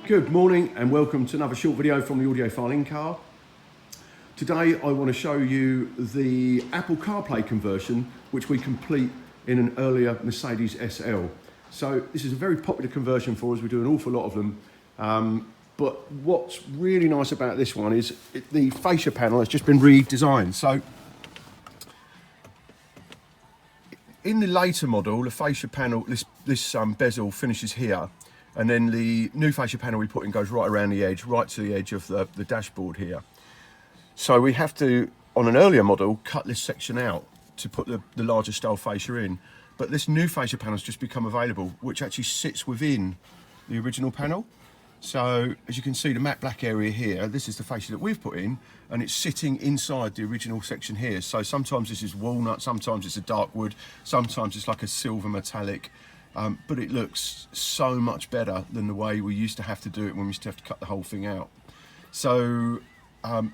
Good morning and welcome to another short video from the Audiofile-Incar. Today I want to show you the Apple CarPlay conversion which we complete in an earlier Mercedes SL. So this is a very popular conversion for us, we do an awful lot of them. But what's really nice about this one is the fascia panel has just been redesigned. So in the later model, the fascia panel, this bezel finishes here. And then the new fascia panel we put in goes right around the edge, right to the edge of the dashboard here. So we have to, on an earlier model, cut this section out to put the larger style fascia in. But this new fascia panel has just become available, which actually sits within the original panel. So as you can see, the matte black area here, this is the fascia that we've put in, and it's sitting inside the original section here. So sometimes this is walnut, sometimes it's a dark wood, sometimes it's like a silver metallic. But it looks so much better than the way we used to have to do it when we used to have to cut the whole thing out. So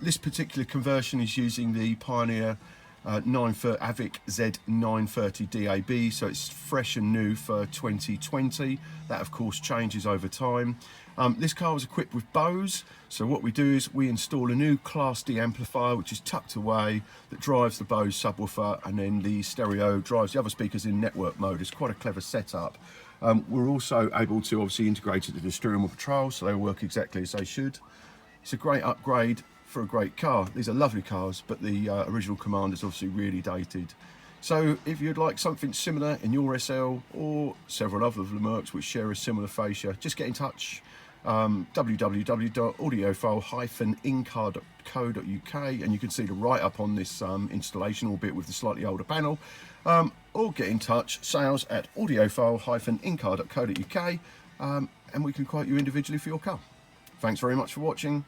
this particular conversion is using the Pioneer AVIC Z930 DAB, so it's fresh and new for 2020. That of course changes over time. This car was equipped with Bose, so what we do is we install a new Class D amplifier which is tucked away that drives the Bose subwoofer, and then the stereo drives the other speakers in network mode. It's quite a clever setup. We're also able to obviously integrate it with the steering wheel control, so they work exactly as they should. It's a great upgrade for a great car. These are lovely cars, but the original Commander is obviously really dated. So if you'd like something similar in your SL or several other of the Mercs which share a similar fascia, just get in touch. www.audiofile-incar.co.uk, and you can see the write-up on this installation, albeit with the slightly older panel. Or get in touch, sales@audiofile-incar.co.uk, and we can quote you individually for your car. Thanks very much for watching.